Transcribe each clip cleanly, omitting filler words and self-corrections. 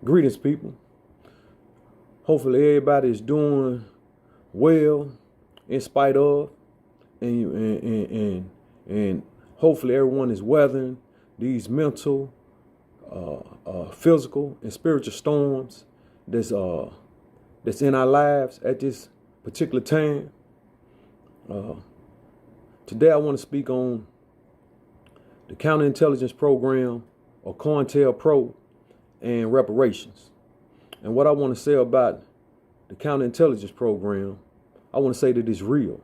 Greetings, people. Hopefully, everybody is doing well in spite of, and hopefully, everyone is weathering these mental, physical, and spiritual storms that's in our lives at this particular time. Today, I want to speak on the counterintelligence program, or COINTELPRO, and reparations. And what I want to say about the counterintelligence program, I want to say that it's real.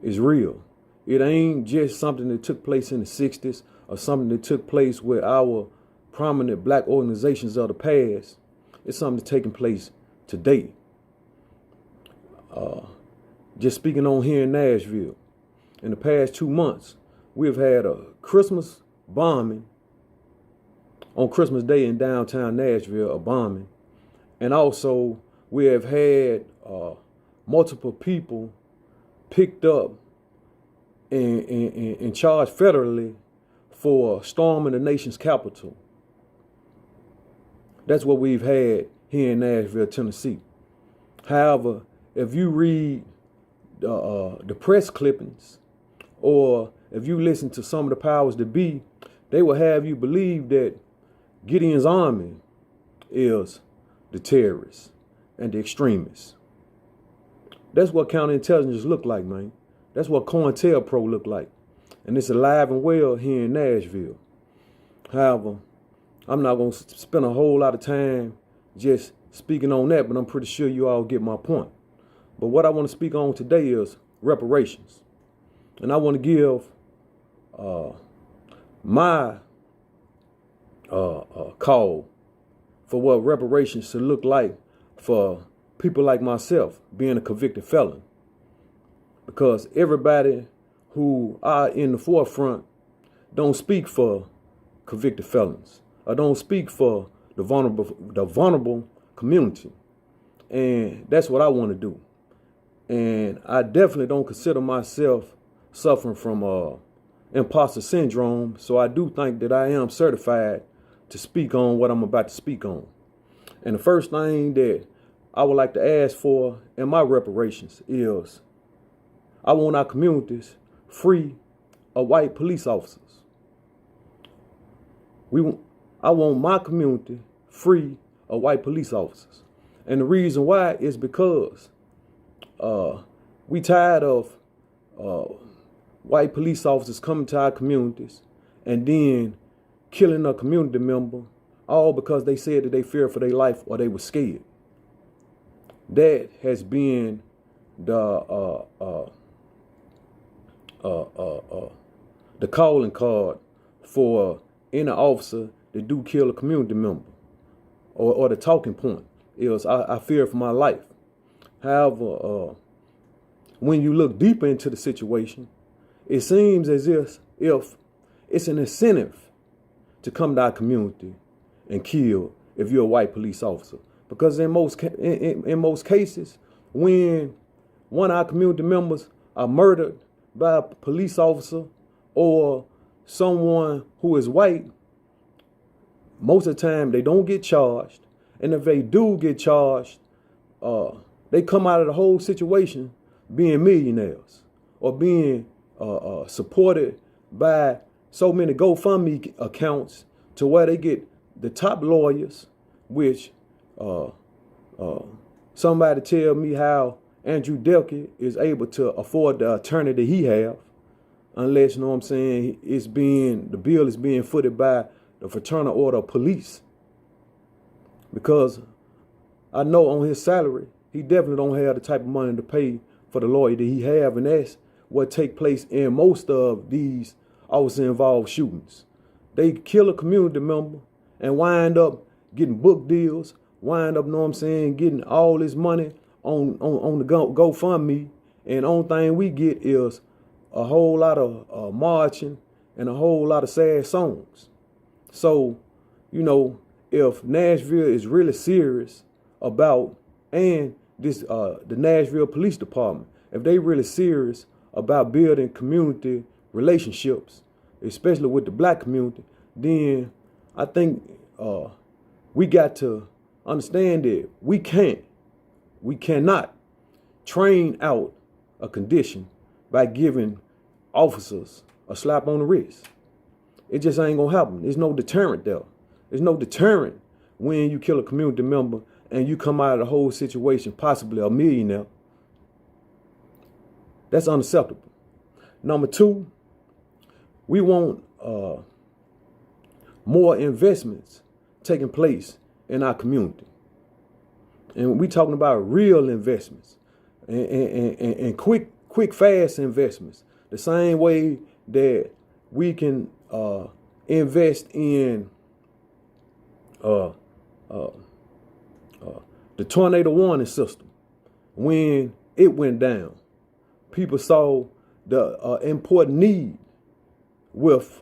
It's real. It ain't just something that took place in the 60s or something that took place with our prominent black organizations of the past. It's something that's taking place today. Just speaking on here in Nashville, in the past 2 months, we have had a Christmas bombing on Christmas Day in downtown Nashville, a bombing. And also we have had multiple people picked up and charged federally for storming the nation's capital. That's what we've had here in Nashville, Tennessee. However, if you read the press clippings, or if you listen to some of the powers that be, they will have you believe that Gideon's army is the terrorists and the extremists. That's what counterintelligence look like, man. That's what COINTELPRO look like. And it's alive and well here in Nashville. However, I'm not going to spend a whole lot of time just speaking on that, but I'm pretty sure you all get my point. But what I want to speak on today is reparations. And I want to give my call for what reparations should look like for people like myself, being a convicted felon. Because everybody who are in the forefront don't speak for convicted felons, or don't speak for the vulnerable community. And that's what I want to do. And I definitely don't consider myself suffering from imposter syndrome. So I do think that I am certified to speak on what I'm about to speak on. And the first thing that I would like to ask for in my reparations is I want our communities free of white police officers. I want my community free of white police officers. And the reason why is because we tired of white police officers coming to our communities and then killing a community member, all because they said that they feared for their life or they were scared. That has been the calling card for any officer that do kill a community member, or the talking point is I fear for my life. However, when you look deeper into the situation, it seems as if it's an incentive to come to our community and kill if you're a white police officer. Because in most cases, when one of our community members are murdered by a police officer or someone who is white, most of the time they don't get charged. And if they do get charged, they come out of the whole situation being millionaires, or being supported by so many GoFundMe accounts to where they get the top lawyers, which somebody tell me how Andrew Delke is able to afford the attorney that he have, unless, you know what I'm saying, the bill is being footed by the Fraternal Order of Police. Because I know on his salary, he definitely don't have the type of money to pay for the lawyer that he have, and that's what take place in most of these officer-involved shootings. They kill a community member and wind up getting book deals, wind up, you know what I'm saying, getting all this money on the GoFundMe, and the only thing we get is a whole lot of marching and a whole lot of sad songs. So, you know, if Nashville is really serious about, and this the Nashville Police Department, if they really serious about building community relationships, especially with the black community, then I think we got to understand that we cannot train out a condition by giving officers a slap on the wrist. It just ain't gonna happen. There's no deterrent there. There's no deterrent when you kill a community member and you come out of the whole situation possibly a millionaire. That's unacceptable. Number two, we want more investments taking place in our community. And we talking about real investments and quick, fast investments. The same way that we can invest in the tornado warning system. When it went down, people saw the important need with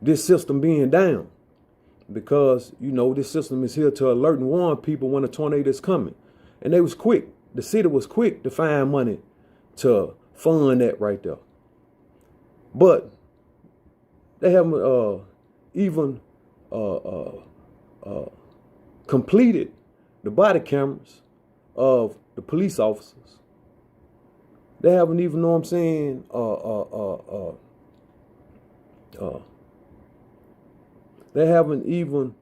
this system being down, because this system is here to alert and warn people when a tornado is coming. And they was quick. The city was quick to find money to fund that right there. But they haven't even completed the body cameras of the police officers. They haven't even, know what I'm saying, they haven't even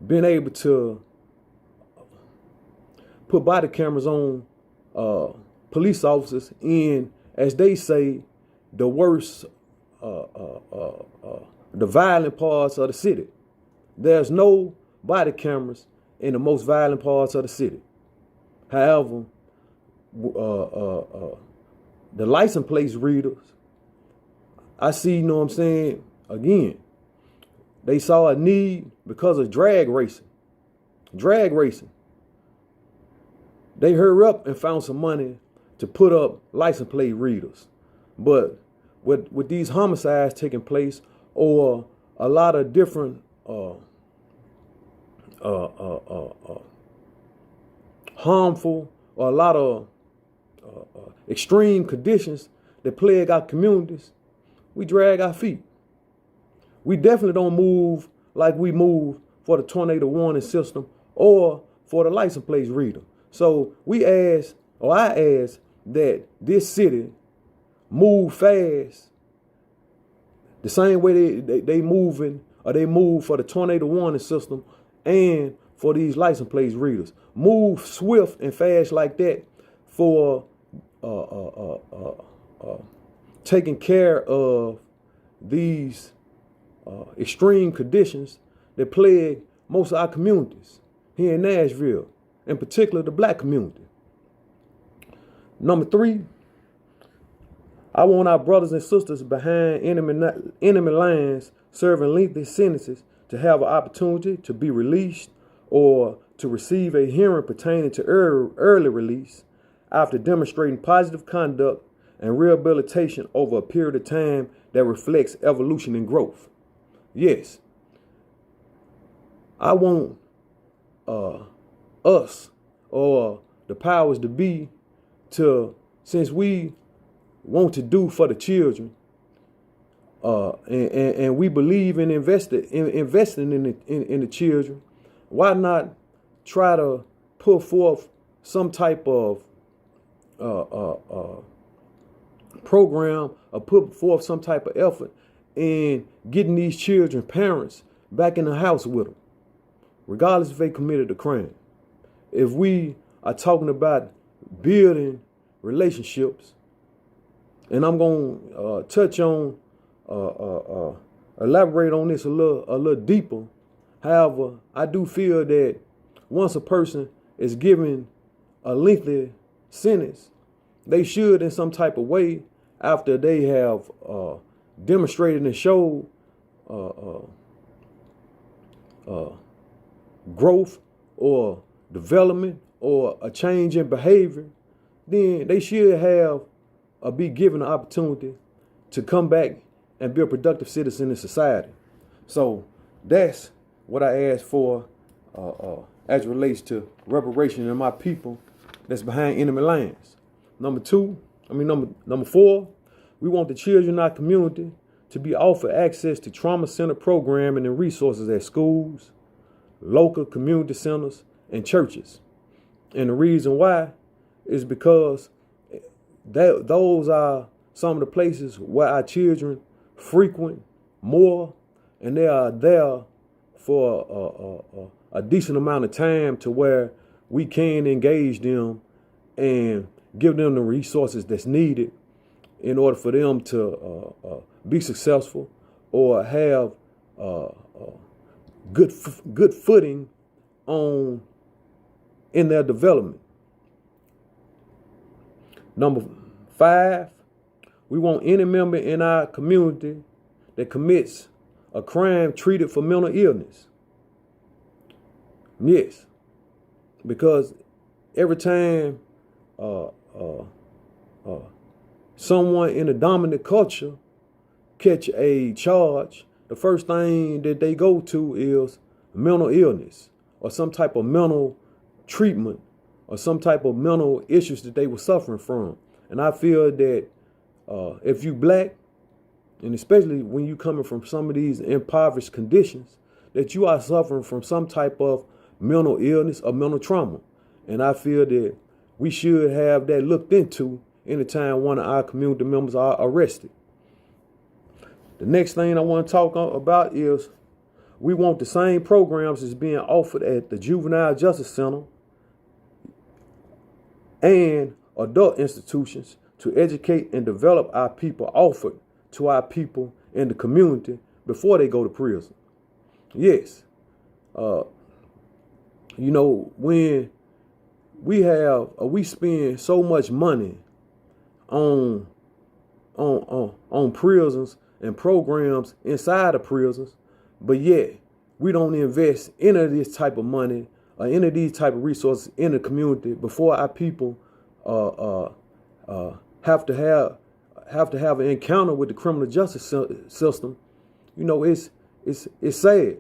been able to put body cameras on police officers in, as they say, the worst, the violent parts of the city. There's no body cameras in the most violent parts of the city. However, the license plate readers, I see, know what I'm saying, again, they saw a need because of drag racing. Drag racing. They hurry up and found some money to put up license plate readers. But with these homicides taking place, or a lot of different harmful, or a lot of extreme conditions that plague our communities, we drag our feet. We definitely don't move like we move for the tornado warning system or for the license plate reader. So I ask that this city move fast the same way they moving, or they move for the tornado warning system and for these license plate readers. Move swift and fast like that for taking care of these extreme conditions that plague most of our communities here in Nashville, in particular the black community. Number three, I want our brothers and sisters behind enemy lines serving lengthy sentences to have an opportunity to be released or to receive a hearing pertaining to early release after demonstrating positive conduct and rehabilitation over a period of time that reflects evolution and growth. Yes, I want us, or the powers to be, to, since we want to do for the children, and we believe in investing in the children, why not try to put forth some type of program, or put forth some type of effort in getting these children parents back in the house with them, regardless if they committed a crime. If we are talking about building relationships, and I'm going to touch on, elaborate on this a little deeper. However, I do feel that once a person is given a lengthy sentence, they should, in some type of way, after they have demonstrated and showed growth or development or a change in behavior, then they should have be given an opportunity to come back and be a productive citizen in society. So that's what I ask for as it relates to reparation and my people that's behind enemy lines. Number four, we want the children in our community to be offered access to trauma-centered programming and resources at schools, local community centers, and churches. And the reason why is because those are some of the places where our children frequent more, and they are there for a decent amount of time to where we can engage them and give them the resources that's needed in order for them to be successful or have good footing in their development. Number 5, we want any member in our community that commits a crime treated for mental illness. Yes, because every time someone in a dominant culture catch a charge, the first thing that they go to is mental illness or some type of mental treatment or some type of mental issues that they were suffering from. And I feel that if you black, and especially when you coming from some of these impoverished conditions, that you are suffering from some type of mental illness or mental trauma. And I feel that we should have that looked into anytime one of our community members are arrested. The next thing I want to talk about is we want the same programs as being offered at the Juvenile Justice Center and adult institutions to educate and develop our people offered to our people in the community before they go to prison. Yes. When we spend so much money on prisons and programs inside of prisons, but yet we don't invest any of this type of money or any of these type of resources in the community before our people have to have an encounter with the criminal justice system. It's sad,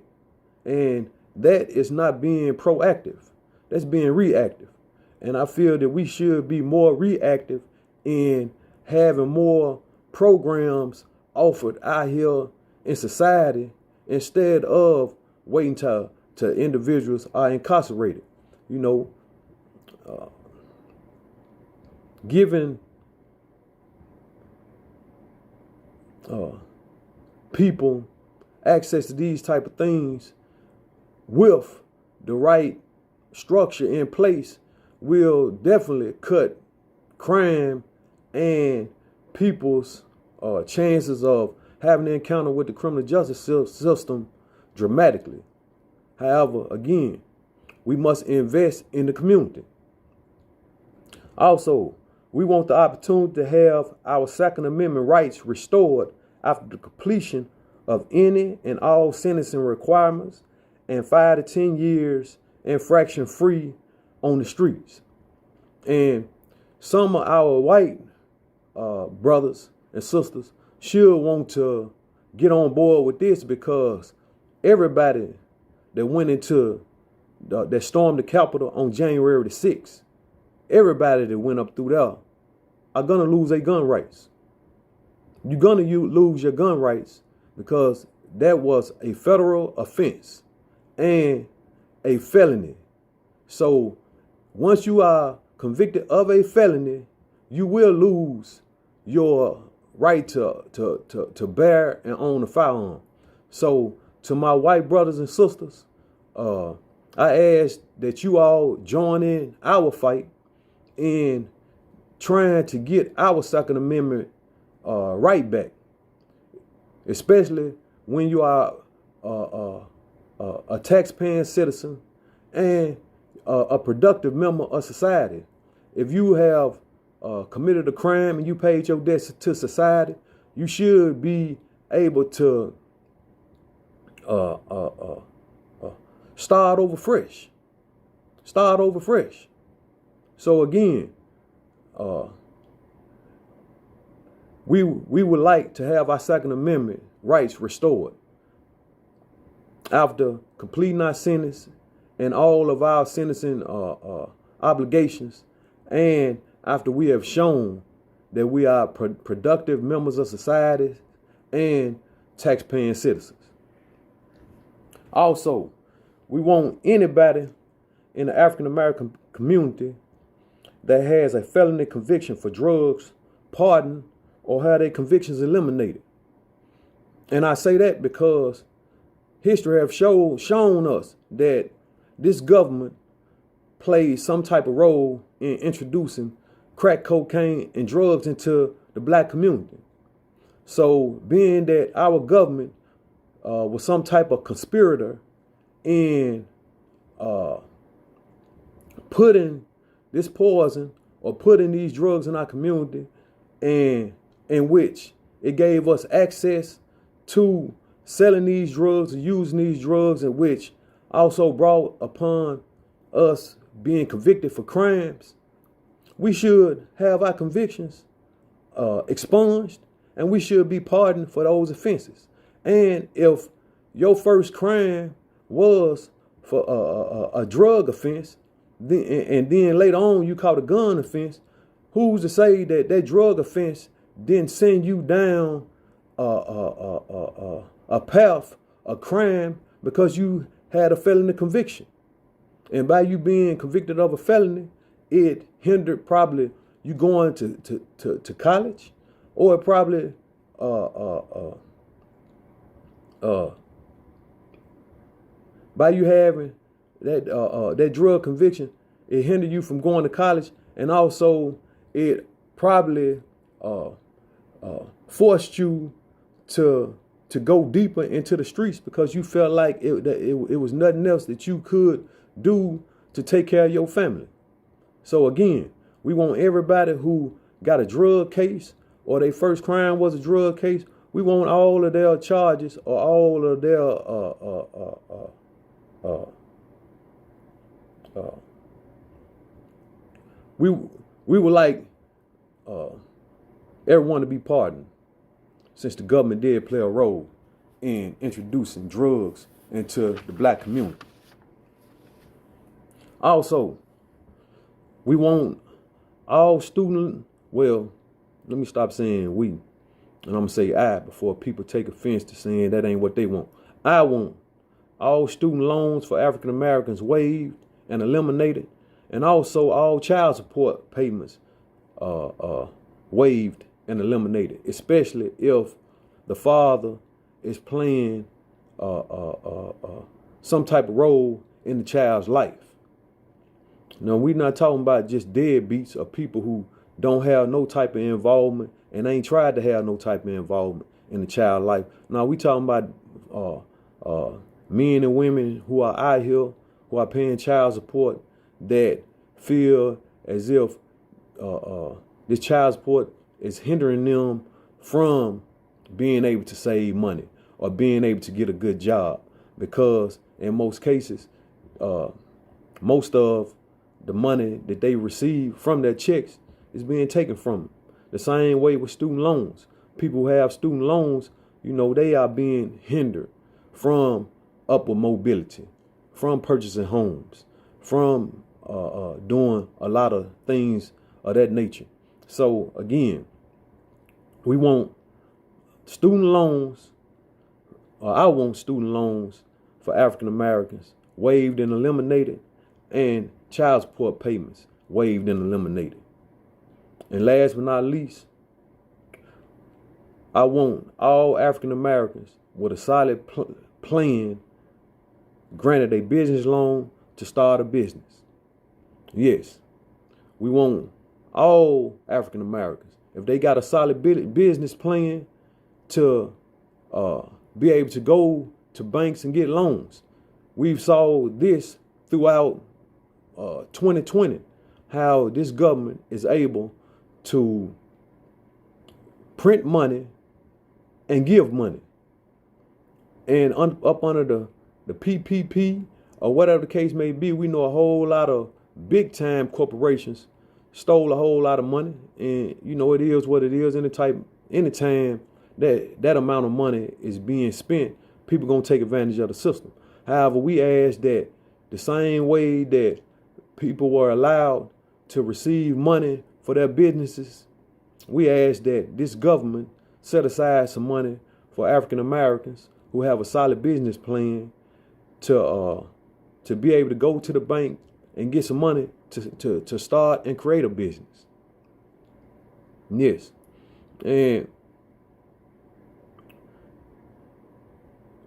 and that is not being proactive. That's being reactive. And I feel that we should be more reactive in having more programs offered out here in society instead of waiting till individuals are incarcerated. Giving people access to these type of things with the right structure in place will definitely cut crime and people's chances of having an encounter with the criminal justice system dramatically. However, again, we must invest in the community. Also, we want the opportunity to have our Second Amendment rights restored after the completion of any and all sentencing requirements and 5 to 10 years infraction free on the streets. And some of our white brothers and sisters should want to get on board with this, because everybody that went into that stormed the Capitol on January the 6th, everybody that went up through there are going to lose their gun rights. You're going to lose your gun rights because that was a federal offense and a felony. So once you are convicted of a felony, you will lose your right to bear and own a firearm. So to my white brothers and sisters, I ask that you all join in our fight in trying to get our Second Amendment right back, especially when you are a taxpaying citizen and a productive member of society. If you have committed a crime and you paid your debts to society, you should be able to start over fresh. Start over fresh. So again, we would like to have our Second Amendment rights restored after completing our sentence and all of our sentencing obligations, and after we have shown that we are productive members of society and tax-paying citizens. Also, We want anybody in the African American community that has a felony conviction for drugs pardoned or have their convictions eliminated. And I say that because history have shown us that this government played some type of role in introducing crack cocaine and drugs into the black community. So being that our government was some type of conspirator in putting this poison or putting these drugs in our community, and in which it gave us access to selling these drugs and using these drugs, in which also brought upon us being convicted for crimes, we should have our convictions expunged, and we should be pardoned for those offenses. And if your first crime was for a drug offense, and then later on you caught a gun offense, who's to say that that drug offense didn't send you down a path, a crime, because you had a felony conviction? And by you being convicted of a felony, it hindered probably you going to college, or it probably by you having that drug conviction, it hindered you from going to college, and also it probably forced you to go deeper into the streets because you felt like it was nothing else that you could do to take care of your family. So again, we want everybody who got a drug case or their first crime was a drug case, we want all of their charges or all of their we would like everyone to be pardoned, since the government did play a role in introducing drugs into the black community. Also, we want all student, well, let me stop saying we, and I'm going to say I before people take offense to saying that ain't what they want. I want all student loans for African Americans waived and eliminated, and also all child support payments waived and eliminated, especially if the father is playing some type of role in the child's life. Now, we're not talking about just deadbeats or people who don't have no type of involvement and ain't tried to have no type of involvement in the child's life. Now, we talking about men and women who are out here, who are paying child support, that feel as if this child support is hindering them from being able to save money or being able to get a good job, because in most cases, most of the money that they receive from their checks is being taken from them. The same way with student loans. People who have student loans, you know, they are being hindered from upward mobility, from purchasing homes, from doing a lot of things of that nature. So again, we want student loans, or I want student loans for African Americans waived and eliminated, and child support payments waived and eliminated. And last but not least, I want all African Americans with a solid plan granted a business loan to start a business. Yes, we want all African Americans, if they got a solid business plan, to be able to go to banks and get loans. We've saw this throughout 2020, how this government is able to print money and give money. And up under the PPP or whatever the case may be, we know a whole lot of big time corporations stole a whole lot of money. And you know, it is what it is. Anytime that amount of money is being spent, people gonna take advantage of the system. However, we ask that the same way that people were allowed to receive money for their businesses, we ask that this government set aside some money for African Americans who have a solid business plan to to be able to go to the bank and get some money to start and create a business. Yes. And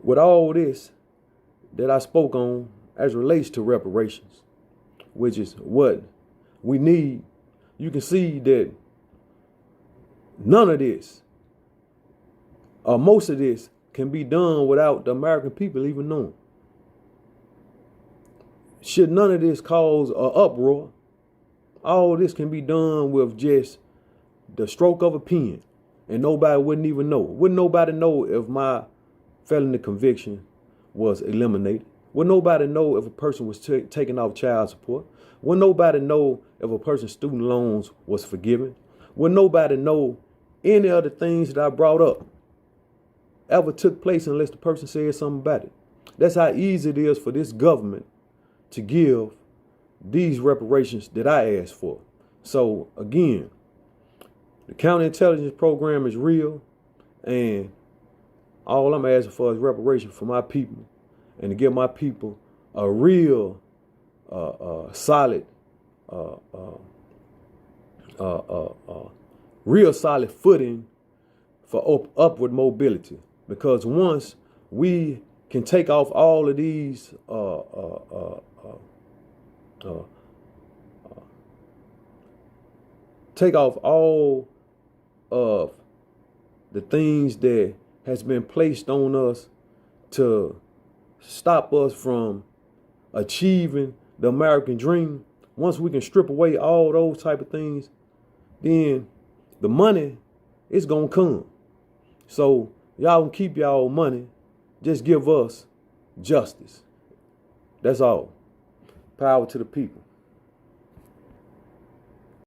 with all this that I spoke on as relates to reparations, which is what we need, you can see that none of this, or most of this, can be done without the American people even knowing. Should none of this cause an uproar, all this can be done with just the stroke of a pen, and nobody wouldn't even know. Wouldn't nobody know if my felony conviction was eliminated? Would nobody know if a person was taken off child support? Would nobody know if a person's student loans was forgiven? Would nobody know any of the things that I brought up ever took place unless the person said something about it? That's how easy it is for this government to give these reparations that I asked for. So again, the counterintelligence program is real, and all I'm asking for is reparation for my people, and to give my people a real solid real solid footing for upward mobility. Because once we can take off all of these take off all of the things that has been placed on us to stop us from achieving the American dream, once we can strip away all those type of things, then the money is gonna come. So y'all can keep y'all money, just give us justice. That's all. Power to the people.